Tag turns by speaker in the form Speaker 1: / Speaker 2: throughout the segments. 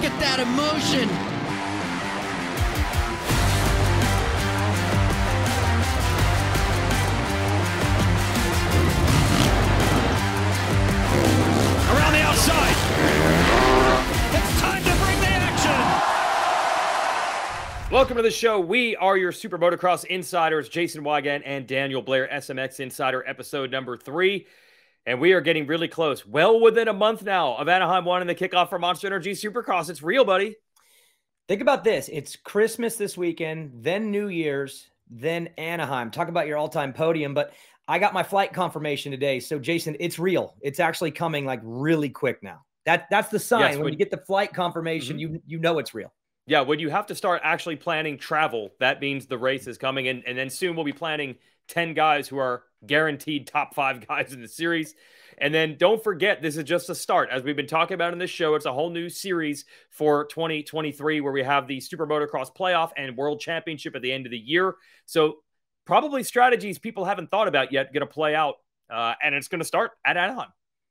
Speaker 1: Look at that emotion.
Speaker 2: Around the outside. It's time to bring the action.
Speaker 3: Welcome to the show. We are your Supermotocross insiders, Jason Wygant and Daniel Blair, SMX Insider, episode number 3. And we are getting really close, well within a month now of Anaheim wanting the kickoff for Monster Energy Supercross. It's real, buddy.
Speaker 4: Think about this. It's Christmas this weekend, then New Year's, then Anaheim. Talk about your all-time podium, but I got my flight confirmation today. So, Jason, it's real. It's actually coming like really quick now. That's the sign.
Speaker 3: Yes,
Speaker 4: when you get the flight confirmation, you know it's real.
Speaker 3: Yeah, when you have to start actually planning travel, that means the race is coming. And then soon we'll be planning 10 guys who are guaranteed top 5 guys in the series. And then don't forget, this is just a start. As we've been talking about in this show, it's a whole new series for 2023 where we have the Supermotocross Playoff and World Championship at the end of the year. So probably strategies people haven't thought about yet going to play out, and it's going to start at Anaheim.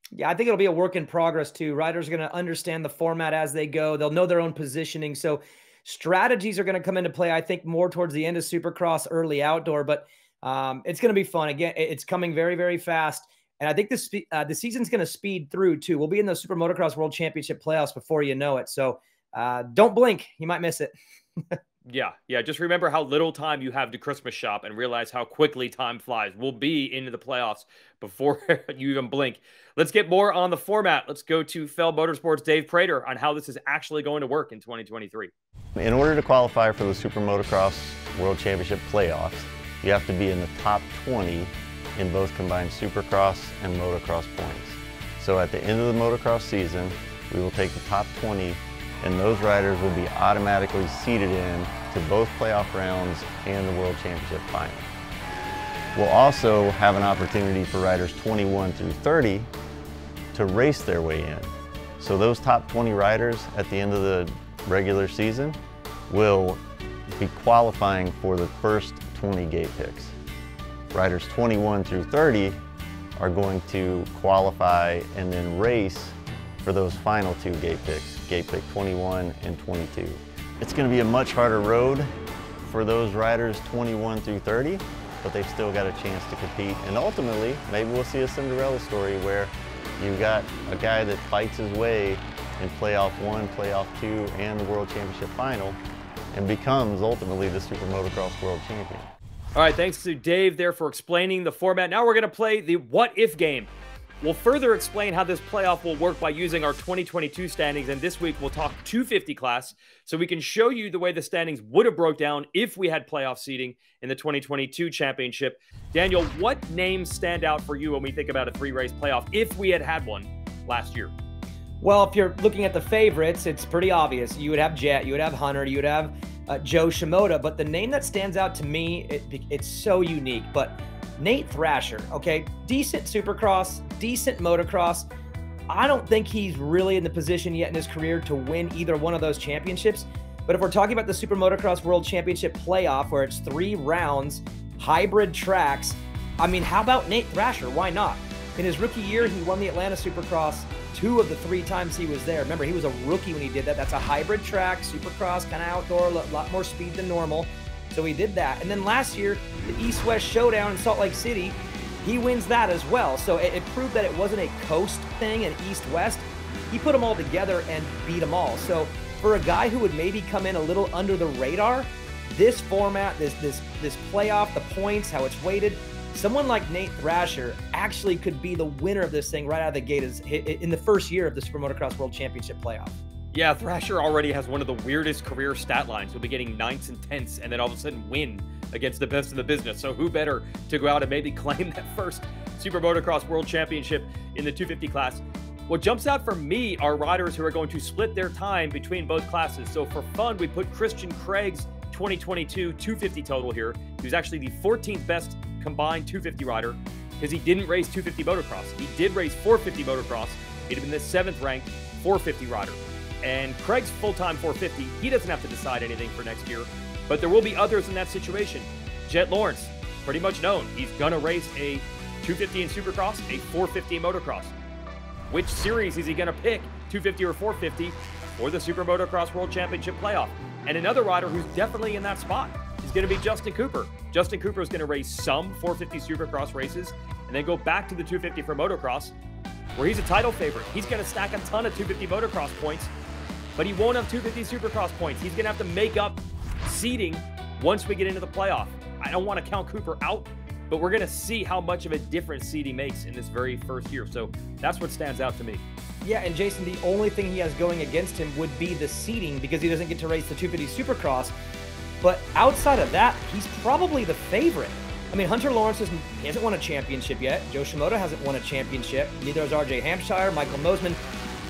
Speaker 4: Yeah, I think it'll be a work in progress too. Riders are going to understand the format as they go. They'll know their own positioning. So strategies are going to come into play, I think, more towards the end of Supercross, early outdoor. But it's going to be fun. Again, it's coming very, very fast. And I think the season's going to speed through too. We'll be in the Supermotocross World Championship playoffs before you know it. So don't blink. You might miss it.
Speaker 3: Yeah. Just remember how little time you have to Christmas shop and realize how quickly time flies. We'll be into the playoffs before you even blink. Let's get more on the format. Let's go to Fell Motorsports' Dave Prater on how this is actually going to work in 2023.
Speaker 5: In order to qualify for the Supermotocross World Championship playoffs, you have to be in the top 20 in both combined Supercross and Motocross points. So at the end of the Motocross season, we will take the top 20 and those riders will be automatically seeded in to both playoff rounds and the World Championship final. We'll also have an opportunity for riders 21 through 30 to race their way in. So those top 20 riders at the end of the regular season will be qualifying for the first 20 gate picks. Riders 21 through 30 are going to qualify and then race for those final 2 gate picks, gate pick 21 and 22. It's going to be a much harder road for those riders 21 through 30, but they've still got a chance to compete. And ultimately, maybe we'll see a Cinderella story where you've got a guy that fights his way in playoff 1, playoff 2, and the World Championship final and becomes ultimately the Supermotocross World Champion.
Speaker 3: All right, thanks to Dave there for explaining the format. Now we're going to play the what if game. We'll further explain how this playoff will work by using our 2022 standings, and this week we'll talk 250 class so we can show you the way the standings would have broke down if we had playoff seeding in the 2022 championship. Daniel, what names stand out for you when we think about a 3-race playoff if we had had one last year?
Speaker 4: Well, if you're looking at the favorites, it's pretty obvious. You would have Jet, you would have Hunter, you would have Joe Shimoda, but the name that stands out to me, it's so unique, but Nate Thrasher, okay? Decent Supercross, decent motocross. I don't think he's really in the position yet in his career to win either one of those championships. But if we're talking about the Supermotocross World Championship playoff where it's 3 rounds, hybrid tracks, I mean, how about Nate Thrasher? Why not? In his rookie year, he won the Atlanta Supercross 2 of the 3 times he was there. Remember, he was a rookie when he did that. That's a hybrid track, Supercross, kind of outdoor, a lot more speed than normal. So he did that. And then last year, the East-West Showdown in Salt Lake City, he wins that as well. So it proved that it wasn't a coast thing, an East-West. He put them all together and beat them all. So for a guy who would maybe come in a little under the radar, this format, this playoff, the points, how it's weighted, someone like Nate Thrasher actually could be the winner of this thing right out of the gate in the first year of the Supermotocross World Championship playoff.
Speaker 3: Yeah, Thrasher already has one of the weirdest career stat lines. He'll be getting 9ths and 10ths and then all of a sudden win against the best in the business. So who better to go out and maybe claim that first Supermotocross World Championship in the 250 class? What jumps out for me are riders who are going to split their time between both classes. So for fun, we put Christian Craig's 2022 250 total here. He was actually the 14th best combined 250 rider because he didn't race 250 motocross. He did race 450 motocross. He'd have been the 7th ranked 450 rider. And Craig's full-time 450, he doesn't have to decide anything for next year, but there will be others in that situation. Jet Lawrence, pretty much known. He's going to race a 250 in Supercross, a 450 in motocross. Which series is he going to pick, 250 or 450? for the Super Motocross World Championship playoff. And another rider who's definitely in that spot is going to be Justin Cooper. Justin Cooper is going to race some 450 Supercross races and then go back to the 250 for motocross, where he's a title favorite. He's going to stack a ton of 250 motocross points, but he won't have 250 Supercross points. He's going to have to make up seeding once we get into the playoff. I don't want to count Cooper out, but we're going to see how much of a difference seeding makes in this very first year. So that's what stands out to me.
Speaker 4: Yeah, and Jason, the only thing he has going against him would be the seeding because he doesn't get to race the 250 Supercross. But outside of that, he's probably the favorite. I mean, Hunter Lawrence hasn't won a championship yet. Joe Shimoda hasn't won a championship. Neither has RJ Hampshire, Michael Mosiman.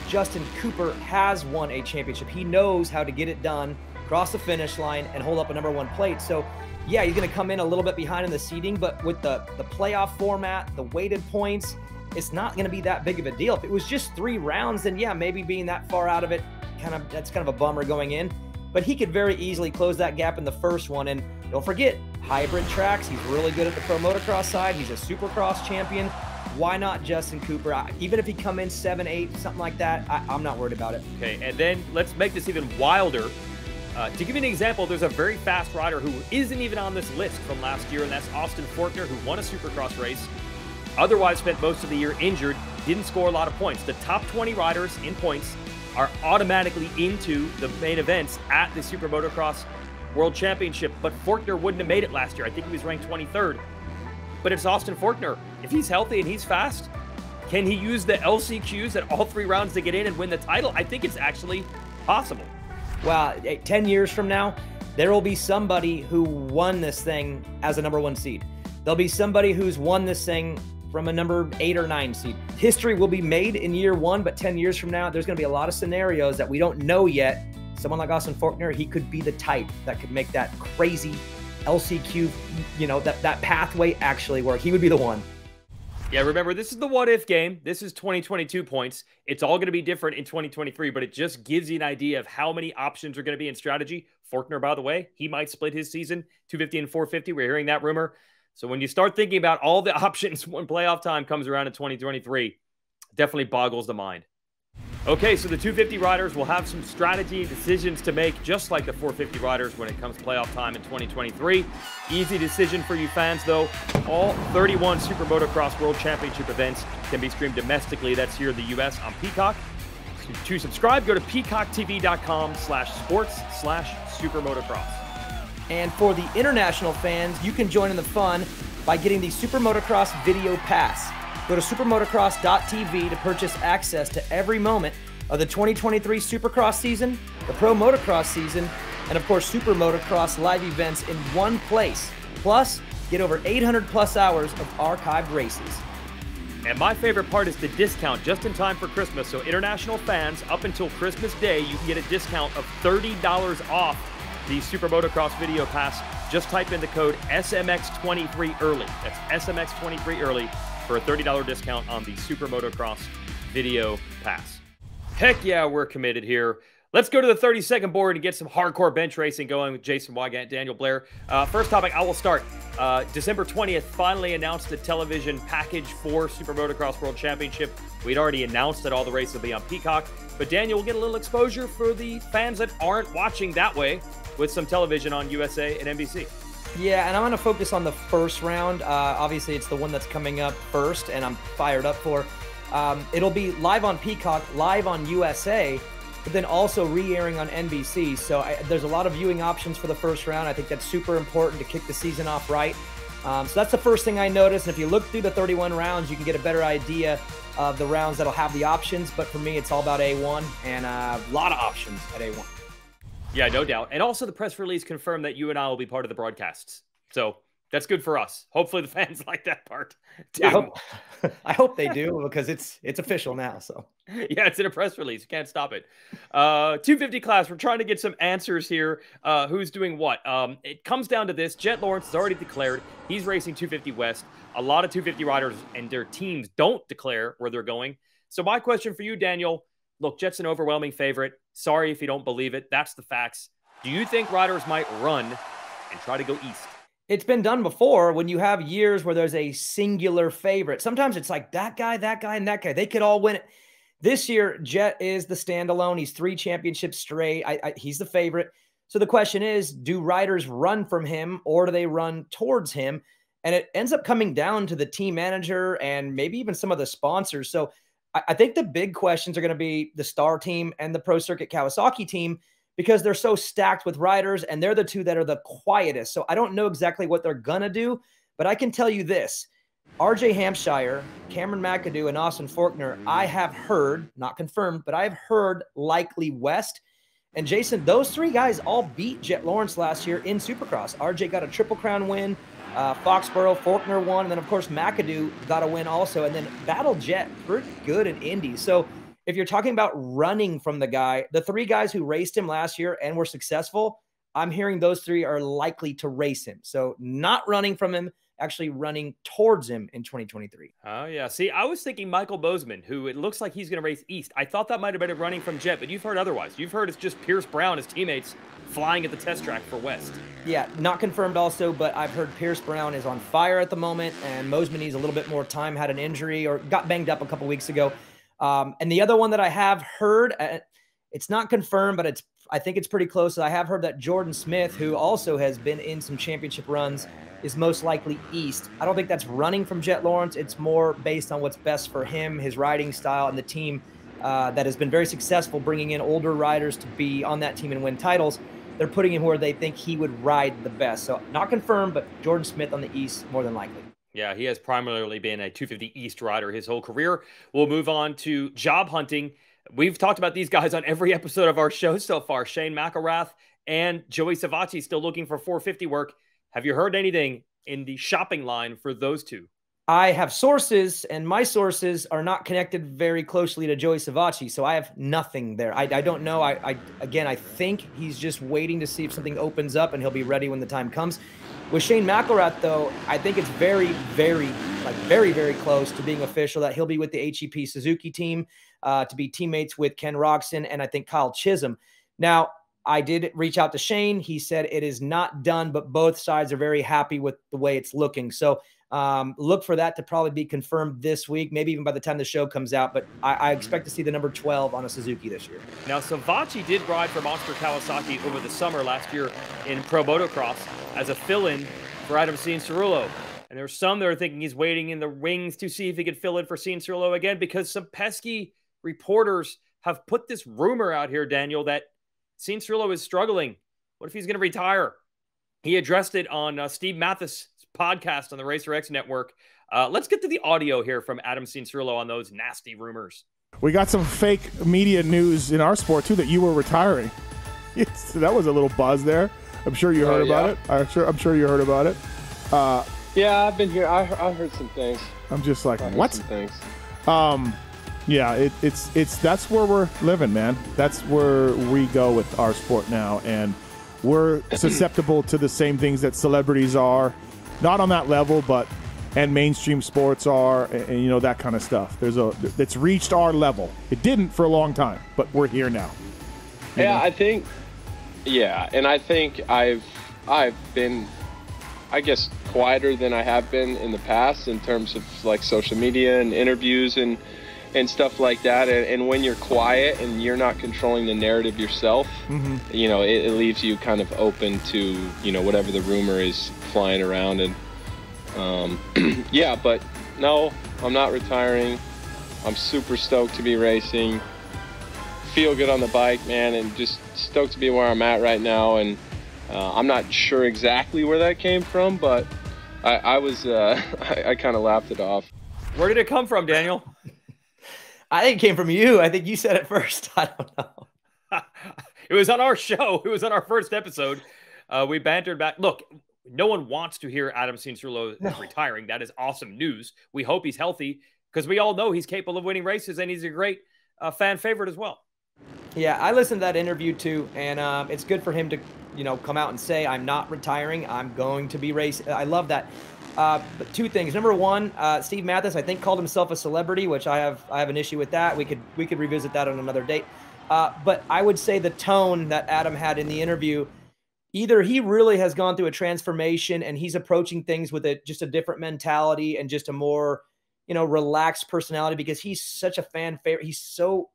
Speaker 4: Justin Cooper has won a championship. He knows how to get it done, cross the finish line, and hold up a #1 plate. So, yeah, he's going to come in a little bit behind in the seeding, but with the playoff format, the weighted points, it's not going to be that big of a deal. If it was just 3 rounds, then yeah, maybe being that far out of it, that's kind of a bummer going in. But he could very easily close that gap in the first one. And don't forget, hybrid tracks. He's really good at the pro motocross side. He's a Supercross champion. Why not Justin Cooper? Even if he come in 7, 8, something like that, I'm not worried about it.
Speaker 3: Okay, and then let's make this even wilder. To give you an example, there's a very fast rider who isn't even on this list from last year, and that's Austin Forkner, who won a Supercross race. Otherwise spent most of the year injured, didn't score a lot of points. The top 20 riders in points are automatically into the main events at the Super Motocross World Championship, but Forkner wouldn't have made it last year. I think he was ranked 23rd. But it's Austin Forkner. If he's healthy and he's fast, can he use the LCQs at all 3 rounds to get in and win the title? I think it's actually possible.
Speaker 4: Well, 10 years from now, there will be somebody who won this thing as a #1 seed. There'll be somebody who's won this thing from a number 8 or 9 seed. History will be made in year 1, but 10 years from now, there's going to be a lot of scenarios that we don't know yet. Someone like Austin Forkner, he could be the type that could make that crazy LCQ, that pathway actually work. He would be the one.
Speaker 3: Yeah, remember, this is the what-if game. This is 2022 points. It's all going to be different in 2023, but it just gives you an idea of how many options are going to be in strategy. Forkner, by the way, he might split his season, 250 and 450. We're hearing that rumor. So when you start thinking about all the options when playoff time comes around in 2023, definitely boggles the mind. Okay, so the 250 riders will have some strategy and decisions to make, just like the 450 riders when it comes playoff time in 2023. Easy decision for you fans, though. All 31 Super Motocross World Championship events can be streamed domestically. That's here in the U.S. on Peacock. To subscribe, go to peacocktv.com/sports/supermotocross.
Speaker 4: And for the international fans, you can join in the fun by getting the Super Motocross Video Pass. Go to supermotocross.tv to purchase access to every moment of the 2023 Supercross season, the Pro Motocross season, and of course Super Motocross live events in one place. Plus, get over 800 plus hours of archived races.
Speaker 3: And my favorite part is the discount just in time for Christmas. So international fans, up until Christmas Day, you can get a discount of $30 off the Super Motocross Video Pass. Just type in the code SMX23 early. That's SMX23 early for a $30 discount on the Super Motocross Video Pass. Heck yeah, we're committed here. Let's go to the 30-second board and get some hardcore bench racing going with Jason Wygant, Daniel Blair. First topic, I will start. December 20th finally announced the television package for Super Motocross World Championship. We'd already announced that all the races will be on Peacock, but Daniel will get a little exposure for the fans that aren't watching that way with some television on USA and NBC.
Speaker 4: Yeah, and I'm going to focus on the first round. Obviously, it's the one that's coming up first, and I'm fired up for. It'll be live on Peacock, live on USA, but then also re-airing on NBC. So there's a lot of viewing options for the first round. I think that's super important to kick the season off right. So that's the first thing I noticed. And if you look through the 31 rounds, you can get a better idea of the rounds that'll have the options. But for me, it's all about A1 and a lot of options at A1.
Speaker 3: Yeah, no doubt. And also the press release confirmed that you and I will be part of the broadcasts. So that's good for us. Hopefully the fans like that part too.
Speaker 4: I hope they do, because it's official now. So
Speaker 3: yeah, it's in a press release. You can't stop it. 250 class, we're trying to get some answers here. Who's doing what? It comes down to this. Jet Lawrence has already declared he's racing 250 West. A lot of 250 riders and their teams don't declare where they're going. So my question for you, Daniel, look, Jet's an overwhelming favorite. Sorry if you don't believe it. That's the facts. Do you think riders might run and try to go east?
Speaker 4: It's been done before when you have years where there's a singular favorite. Sometimes it's like that guy, and that guy. They could all win it. This year, Jet is the standalone. He's 3 championships straight. He's the favorite. So the question is, do riders run from him or do they run towards him? And it ends up coming down to the team manager and maybe even some of the sponsors. So I think the big questions are going to be the Star team and the Pro Circuit Kawasaki team, because they're so stacked with riders and they're the two that are the quietest. So I don't know exactly what they're going to do, but I can tell you this. RJ Hampshire, Cameron McAdoo, and Austin Faulkner, I have heard, not confirmed, but I've heard likely West. And Jason, those 3 guys all beat Jet Lawrence last year in Supercross. RJ got a Triple Crown win, Foxborough, Faulkner won, and then, of course, McAdoo got a win also, and then battled Jet pretty good in Indy. So if you're talking about running from the guy, the 3 guys who raced him last year and were successful, I'm hearing those 3 are likely to race him. So not running from him, actually running towards him in 2023.
Speaker 3: Oh, yeah. See, I was thinking Michael Bozeman, who it looks like he's going to race East. I thought that might have been running from Jet, but you've heard otherwise. You've heard it's just Pierce Brown, his teammates, flying at the test track for West.
Speaker 4: Yeah, not confirmed also, but I've heard Pierce Brown is on fire at the moment, and Bozeman needs a little bit more time, had an injury or got banged up a couple weeks ago. And the other one that I have heard, it's not confirmed, but I think it's pretty close. I have heard that Jordan Smith, who also has been in some championship runs, is most likely East. I don't think that's running from Jet Lawrence. It's more based on what's best for him, his riding style, and the team that has been very successful bringing in older riders to be on that team and win titles. They're putting him where they think he would ride the best. So not confirmed, but Jordan Smith on the East, more than likely.
Speaker 3: Yeah, he has primarily been a 250 East rider his whole career. We'll move on to job hunting. We've talked about these guys on every episode of our show so far. Shane McElrath and Joey Savacci still looking for 450 work. Have you heard anything in the shopping line for those two?
Speaker 4: I have sources, and my sources are not connected very closely to Joey Savacci, so I have nothing there. I don't know. Again, I think he's just waiting to see if something opens up, and he'll be ready when the time comes. With Shane McElrath, though, I think it's very, very close to being official that he'll be with the HEP Suzuki team to be teammates with Ken Roxon and I think Kyle Chisholm. Now, I did reach out to Shane. He said it is not done, but both sides are very happy with the way it's looking. So look for that to probably be confirmed this week, maybe even by the time the show comes out. But I expect to see the number 12 on a Suzuki this year.
Speaker 3: Now, Savacci did ride for Monster Kawasaki over the summer last year in Pro Motocross as a fill-in for Adam Cianciarulo. And there's some that are thinking he's waiting in the wings to see if he could fill in for Cianciarulo again, because some pesky reporters have put this rumor out here, Daniel, that Cianciarulo is struggling. What if he's going to retire? He addressed it on Steve Mathis' podcast on the Racer X Network. Let's get to the audio here from Adam Cianciarulo on those nasty rumors.
Speaker 1: We got some fake media news in our sport, too, that you were retiring. That was a little buzz there. I'm sure you heard about it. I'm sure you heard about it.
Speaker 6: Yeah, I've been here. I heard some things.
Speaker 1: I'm just like, what?
Speaker 6: Some things.
Speaker 1: Yeah, it's that's where we're living, man. That's where we go with our sport now, and we're susceptible to the same things that celebrities are, not on that level, and mainstream sports are, and you know, that kind of stuff. It's reached our level. It didn't for a long time, but we're here now.
Speaker 6: Yeah, I think I've been, I guess, quieter than I have been in the past in terms of like social media and interviews and stuff like that. And when you're quiet and you're not controlling the narrative yourself, you know, it leaves you kind of open to, you know, whatever the rumor is flying around. And yeah, but no, I'm not retiring. I'm super stoked to be racing. Feel good on the bike, man, and just stoked to be where I'm at right now. And I'm not sure exactly where that came from, but I kind of laughed it off.
Speaker 3: Where did it come from, Daniel?
Speaker 4: I think it came from you. I think you said it first. I don't know.
Speaker 3: It was on our show. It was on our first episode. We bantered back. Look, no one wants to hear Adam Cianciarulo retiring. That is awesome news. We hope he's healthy because we all know he's capable of winning races, and he's a great fan favorite as well.
Speaker 4: Yeah, I listened to that interview too, and it's good for him to, you know, come out and say, I'm not retiring. I'm going to be racing. I love that. But two things. Number one, Steve Mathis, I think, called himself a celebrity, which I have an issue with that. We could revisit that on another date. But I would say the tone that Adam had in the interview, either he really has gone through a transformation and he's approaching things with just a different mentality and just a more relaxed personality because he's such a fan favorite. He's so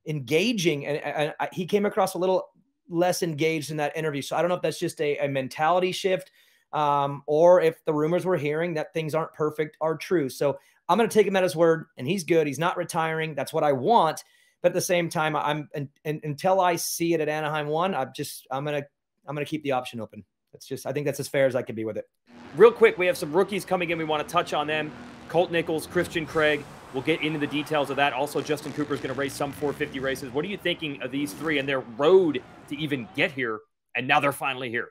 Speaker 4: engaging, and he came across a little less engaged in that interview. So I don't know if that's just a mentality shift, or if the rumors we're hearing that things aren't perfect are true. So I'm going to take him at his word, and he's good. He's not retiring. That's what I want. But at the same time, until I see it at Anaheim 1, I'm going to keep the option open. I think that's as fair as I can be with it.
Speaker 3: Real quick, we have some rookies coming in. We want to touch on them. Colt Nichols, Christian Craig. We'll get into the details of that. Also, Justin Cooper is going to race some 450 races. What are you thinking of these three and their road to even get here? And now they're finally here.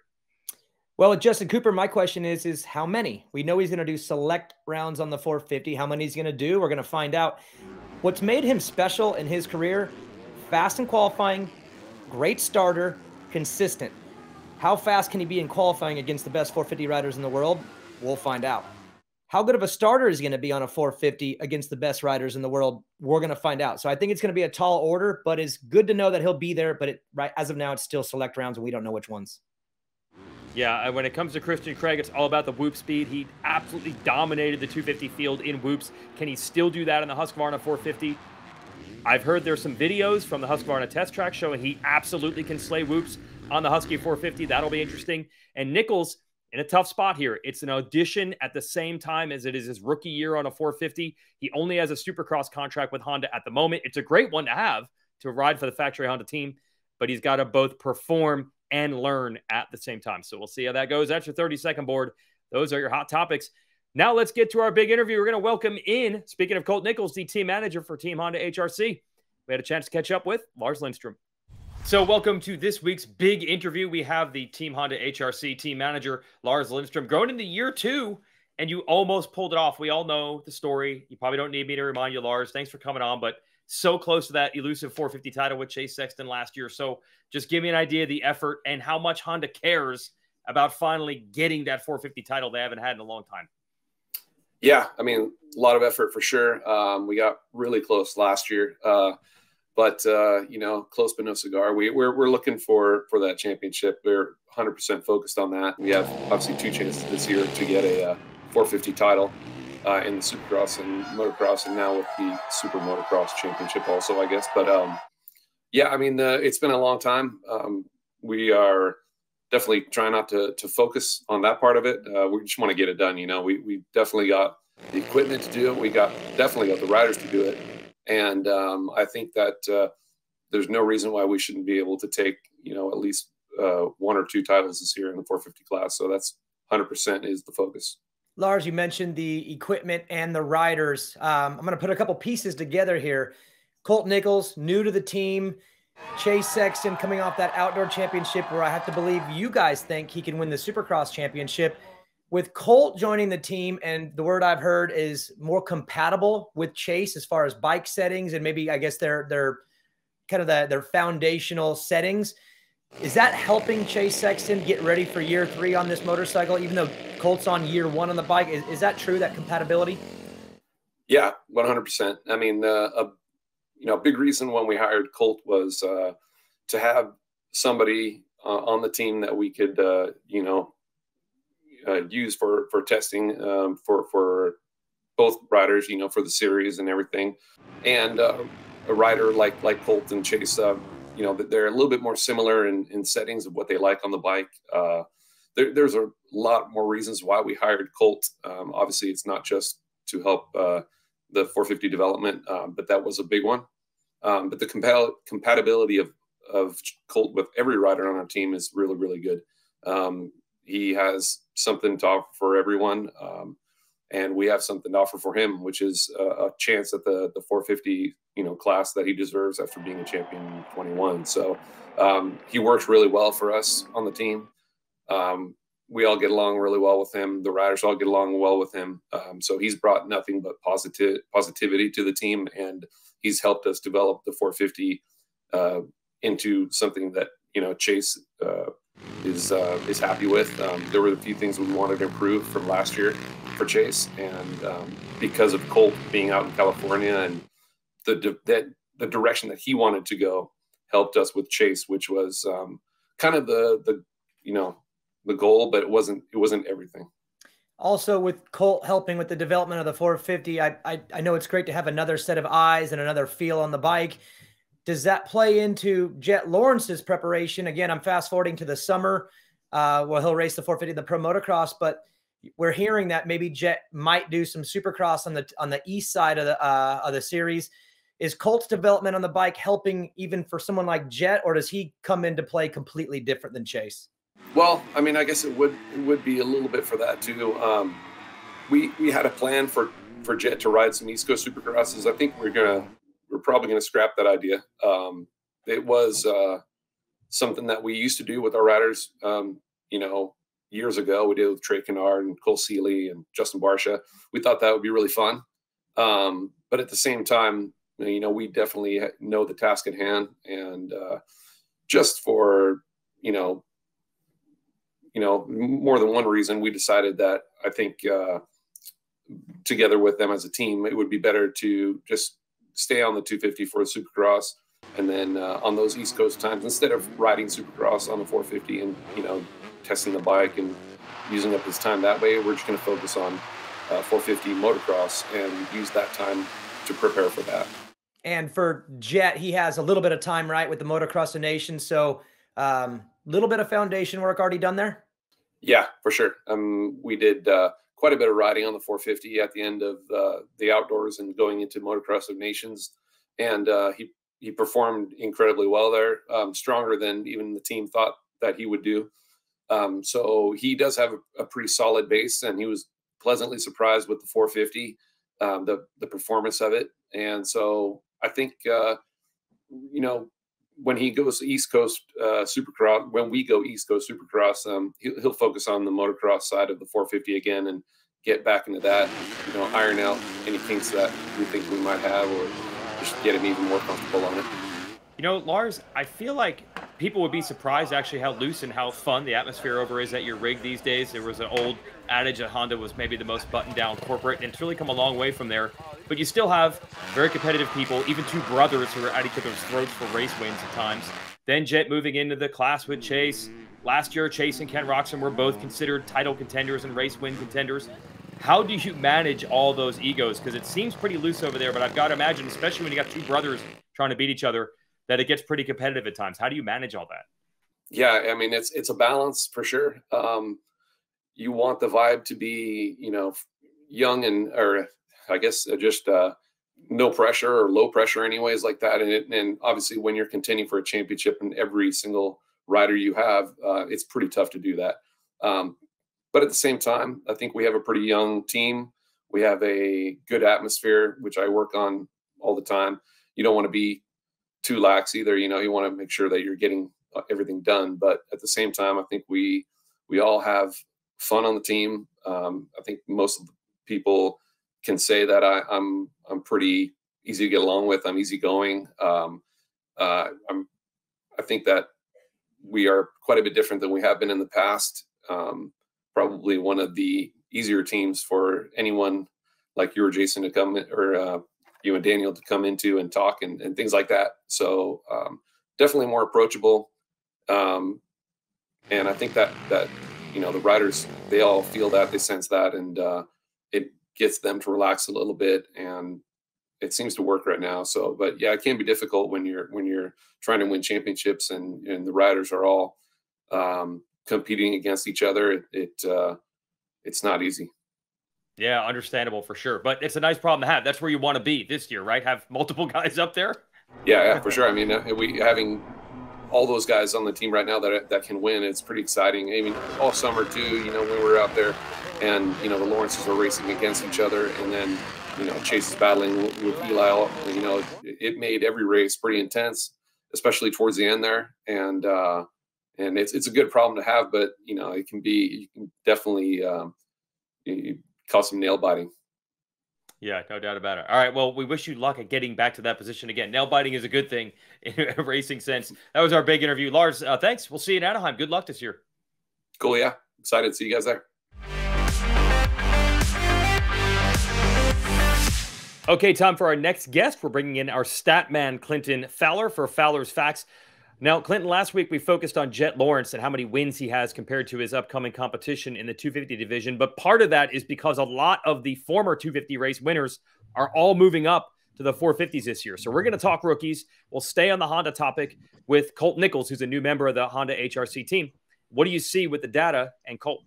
Speaker 4: Well, with Justin Cooper, my question is how many? We know he's going to do select rounds on the 450. How many he's going to do, we're going to find out. What's made him special in his career, fast in qualifying, great starter, consistent. How fast can he be in qualifying against the best 450 riders in the world? We'll find out. How good of a starter is he going to be on a 450 against the best riders in the world? We're going to find out. So I think it's going to be a tall order, but it's good to know that he'll be there. But as of now, it's still select rounds, and we don't know which ones.
Speaker 3: Yeah, when it comes to Christian Craig, it's all about the whoop speed. He absolutely dominated the 250 field in whoops. Can he still do that in the Husqvarna 450? I've heard there's some videos from the Husqvarna test track showing he absolutely can slay whoops on the Husky 450. That'll be interesting. And Nichols in a tough spot here. It's an audition at the same time as it is his rookie year on a 450. He only has a Supercross contract with Honda at the moment. It's a great one to have to ride for the factory Honda team, but he's got to both perform and learn at the same time. So we'll see how that goes. That's your 30-second board. Those are your hot topics. Now let's get to our big interview. We're going to welcome in, speaking of Colt Nichols, the team manager for Team Honda HRC. We had a chance to catch up with Lars Lindstrom. So welcome to this week's big interview. We have the Team Honda HRC team manager, Lars Lindstrom, going into year 2, and you almost pulled it off. We all know the story. You probably don't need me to remind you, Lars. Thanks for coming on, but so close to that elusive 450 title with Chase Sexton last year. So just give me an idea of the effort and how much Honda cares about finally getting that 450 title they haven't had in a long time.
Speaker 7: Yeah, I mean, a lot of effort for sure. We got really close last year, but close but no cigar. We're looking for that championship. We're 100% focused on that. We have obviously 2 chances this year to get a 450 title in the Supercross and Motocross, and now with the Supermotocross championship also, I guess. But yeah, I mean, it's been a long time. We are definitely trying not to focus on that part of it. We just want to get it done. We definitely got the equipment to do it. We definitely got the riders to do it. And I think that there's no reason why we shouldn't be able to take, at least 1 or 2 titles this year in the 450 class. So that's 100% is the focus.
Speaker 4: Lars, you mentioned the equipment and the riders. I'm going to put a couple pieces together here. Colt Nichols, new to the team. Chase Sexton coming off that outdoor championship where I have to believe you guys think he can win the Supercross championship. With Colt joining the team, and the word I've heard is more compatible with Chase as far as bike settings and maybe, I guess, their kind of their foundational settings. Is that helping Chase Sexton get ready for year 3 on this motorcycle, even though Colt's on year 1 on the bike? Is that true, that compatibility?
Speaker 7: Yeah, 100%. I mean, a big reason when we hired Colt was to have somebody on the team that we could, use for testing for both riders, for the series and everything. And a rider like Colt and Chase, they're a little bit more similar in settings of what they like on the bike. There's a lot more reasons why we hired Colt. Obviously, it's not just to help the 450 development, but that was a big one. But the compatibility of Colt with every rider on our team is really, really good. He has something to offer for everyone, and we have something to offer for him, which is a chance at the 450 class that he deserves after being a champion in 21. So he works really well for us on the team. We all get along really well with him. The riders all get along well with him. So he's brought nothing but positivity to the team, and he's helped us develop the 450 into something that Chase is happy with. There were a few things we wanted to improve from last year for Chase, and because of Colt being out in California and the direction that he wanted to go, helped us with Chase, which was kind of the goal, but it wasn't everything.
Speaker 4: Also, with Colt helping with the development of the 450, I know it's great to have another set of eyes and another feel on the bike. Does that play into Jet Lawrence's preparation? Again, I'm fast forwarding to the summer. Well, he'll race the 450 in the Pro Motocross, but we're hearing that maybe Jet might do some Supercross on the east side of the series. Is Colt's development on the bike helping even for someone like Jet, or does he come into play completely different than Chase?
Speaker 7: Well, I mean, I guess it would be a little bit for that too. We had a plan for Jet to ride some East Coast Supercrosses. I think we're probably gonna scrap that idea. It was something that we used to do with our riders. Years ago, we did it with Trey Kennard and Cole Seeley and Justin Barsha. We thought that would be really fun. But at the same time, we definitely know the task at hand, and just for more than one reason, we decided that I think together with them as a team, it would be better to just stay on the 250 for the Supercross, and then on those East Coast times, instead of riding Supercross on the 450 and testing the bike and using up his time that way, we're just going to focus on 450 motocross and use that time to prepare for that.
Speaker 4: And for Jet, he has a little bit of time, right, with the Motocross of Nations. So little bit of foundation work already done there?
Speaker 7: Yeah, for sure. We did quite a bit of riding on the 450 at the end of the outdoors and going into Motocross of Nations. And he performed incredibly well there, stronger than even the team thought that he would do. So he does have a pretty solid base, and he was pleasantly surprised with the 450, the performance of it. And so I think, when he goes to East Coast Supercross, when we go East Coast Supercross, he'll focus on the motocross side of the 450 again and get back into that, iron out any kinks that we think we might have, or just get him even more comfortable on it.
Speaker 3: Lars, I feel like people would be surprised actually how loose and how fun the atmosphere over is at your rig these days. There was an old adage that Honda was maybe the most buttoned down corporate, and it's really come a long way from there. But you still have very competitive people, even two brothers who are at each other's throats for race wins at times. Then Jet moving into the class with Chase. Last year, Chase and Ken Roxon were both considered title contenders and race win contenders. How do you manage all those egos? Because it seems pretty loose over there, but I've got to imagine, especially when you got two brothers trying to beat each other, that it gets pretty competitive at times. How do you manage all that?
Speaker 7: Yeah, I mean, it's a balance for sure. You want the vibe to be, young or I guess just no pressure or low pressure anyways like that. And obviously when you're contending for a championship and every single rider you have, it's pretty tough to do that. But at the same time, I think we have a pretty young team. We have a good atmosphere, which I work on all the time. You don't want to be too lax either. You want to make sure that you're getting everything done. But at the same time, I think we all have fun on the team. I think most of the people can say that I'm pretty easy to get along with. I'm easygoing. I think that we are quite a bit different than we have been in the past. Probably one of the easier teams for anyone like you or Jason to come in, or you and Daniel to come into and talk and things like that. So definitely more approachable. And I think that the riders, they all feel that, they sense that, and it gets them to relax a little bit, and it seems to work right now. So, but yeah, it can be difficult when you're trying to win championships and the riders are all competing against each other. It's not easy.
Speaker 3: Yeah, understandable for sure. But it's a nice problem to have. That's where you want to be this year, right? Have multiple guys up there?
Speaker 7: Yeah, for sure. I mean, we having all those guys on the team right now that can win, it's pretty exciting. I mean, all summer too, when we were out there and, the Lawrences were racing against each other, and then, Chase is battling with Eli, it made every race pretty intense, especially towards the end there. And it's a good problem to have, but, you can definitely cause some nail biting.
Speaker 3: Yeah, no doubt about it. All right, well, we wish you luck at getting back to that position again. Nail biting is a good thing in a racing sense. That was our big interview. Lars, thanks. We'll see you in Anaheim. Good luck this year.
Speaker 7: Cool, yeah. Excited to see you guys there. Okay, time for our next guest. We're bringing in our stat man, Clinton Fowler, for Fowlers Facts.
Speaker 3: Now, Clinton, last week we focused on Jet Lawrence and how many wins he has compared to his upcoming competition in the 250 division. But part of that is because a lot of the former 250 race winners are all moving up to the 450s this year. So we're going to talk rookies. We'll stay on the Honda topic with Colt Nichols, who's a new member of the Honda HRC team. What do you see with the data and Colt?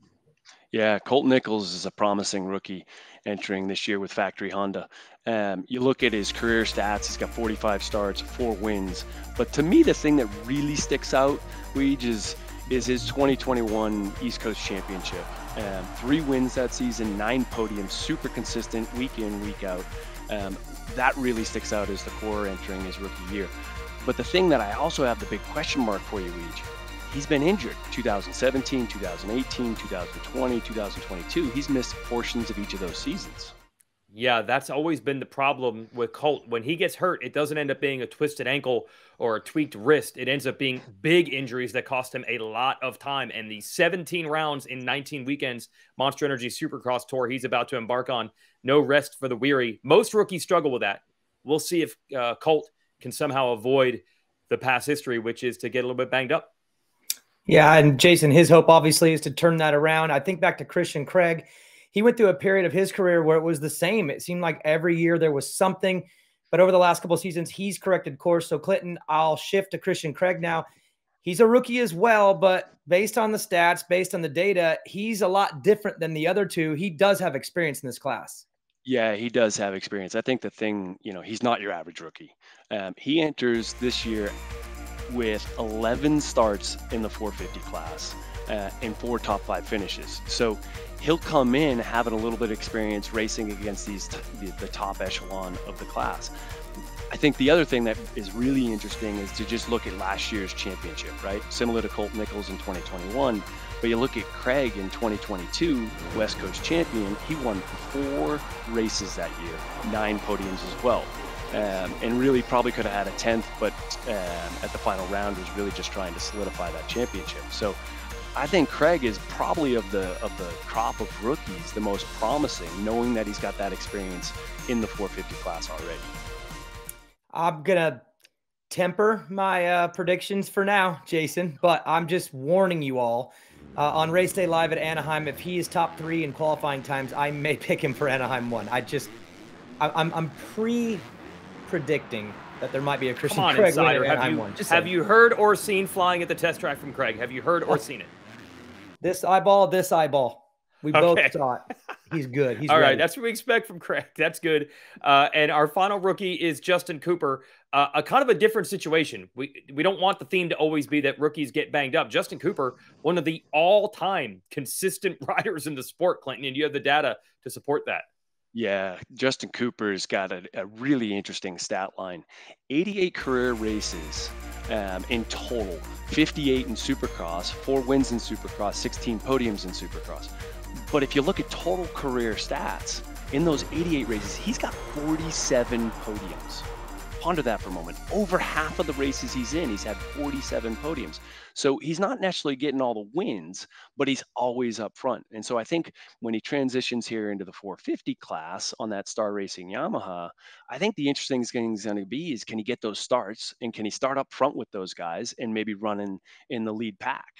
Speaker 8: Yeah, Colt Nichols is a promising rookie entering this year with Factory Honda. You look at his career stats, he's got 45 starts, 4 wins. But to me, the thing that really sticks out, is his 2021 East Coast Championship. 3 wins that season, 9 podiums, super consistent, week in, week out. That really sticks out as the core entering his rookie year. But the thing that I also have the big question mark for you, Weege, he's been injured 2017, 2018, 2020, 2022. He's missed portions of each of those seasons.
Speaker 3: Yeah, that's always been the problem with Colt. When he gets hurt, it doesn't end up being a twisted ankle or a tweaked wrist. It ends up being big injuries that cost him a lot of time. And the 17 rounds in 19 weekends Monster Energy Supercross Tour he's about to embark on, no rest for the weary. Most rookies struggle with that. We'll see if Colt can somehow avoid the past history, which is to get a little bit banged up.
Speaker 4: Yeah, and Jason, his hope obviously is to turn that around. I think back to Christian Craig. He went through a period of his career where it was the same. It seemed like every year there was something, but over the last couple of seasons, he's corrected course. So Clinton, I'll shift to Christian Craig now. He's a rookie as well, but based on the stats, based on the data, he's a lot different than the other two. He does have experience in this class.
Speaker 8: Yeah, he does have experience. I think the thing, he's not your average rookie. He enters this year with 11 starts in the 450 class and 4 top 5 finishes. So he'll come in having a little bit of experience racing against the top echelon of the class. I think the other thing that is really interesting is to just look at last year's championship, right? Similar to Colt Nichols in 2021, but you look at Craig in 2022, West Coast champion, he won 4 races that year, 9 podiums as well. And really probably could have had a 10th, but at the final round was really just trying to solidify that championship. So I think Craig is probably of the crop of rookies the most promising, knowing that he's got that experience in the 450 class already.
Speaker 4: I'm gonna temper my predictions for now, Jason, but I'm just warning you all. On race day live at Anaheim, if he is top 3 in qualifying times, I may pick him for Anaheim 1. I'm predicting that there might be a Christian Craig
Speaker 3: Insider.
Speaker 4: winner at Anaheim 1.
Speaker 3: Have you heard or seen flying at the test track from Craig? Have you heard or seen it?
Speaker 4: This eyeball. We both saw it. He's good. He's
Speaker 3: all
Speaker 4: ready.
Speaker 3: right. That's what we expect from Craig. That's good. And our final rookie is Justin Cooper. A kind of a different situation. We don't want the theme to always be that rookies get banged up. Justin Cooper, one of the all-time consistent riders in the sport, Clinton, and you have the data to support that.
Speaker 8: Yeah, Justin Cooper's got a really interesting stat line. 88 career races in total, 58 in Supercross, 4 wins in Supercross, 16 podiums in Supercross. But if you look at total career stats, in those 88 races, he's got 47 podiums. Ponder that for a moment. Over half of the races he's in, he's had 47 podiums. So he's not necessarily getting all the wins, but he's always up front. And so I think when he transitions here into the 450 class on that Star Racing Yamaha, I think the interesting thing is going to be is, can he get those starts, and can he start up front with those guys and maybe run in the lead pack?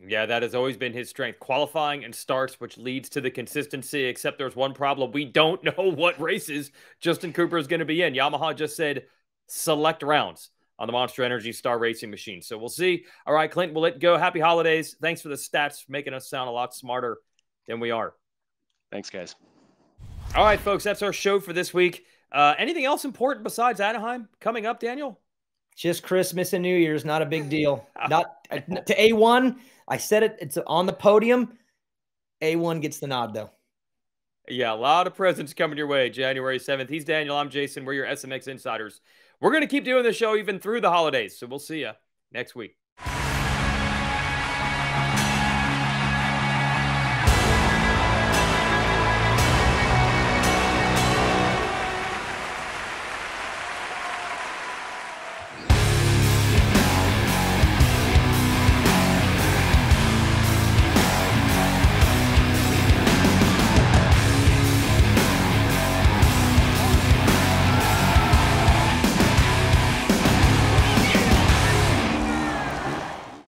Speaker 3: Yeah, that has always been his strength, qualifying and starts, which leads to the consistency, except there's one problem. We don't know what races Justin Cooper is going to be in. Yamaha just said select rounds on the Monster Energy Star Racing machine. So we'll see. All right, Clint, we'll let you go. Happy holidays. Thanks for the stats, making us sound a lot smarter than we are.
Speaker 8: Thanks, guys.
Speaker 3: All right, folks, that's our show for this week. Anything else important besides Anaheim coming up, Daniel?
Speaker 4: Just Christmas and New Year's, not a big deal. Not to A1. I said it. It's on the podium. A1 gets the nod, though.
Speaker 3: Yeah, a lot of presents coming your way January 7th. He's Daniel. I'm Jason. We're your SMX Insiders. We're going to keep doing the show even through the holidays, so we'll see you next week.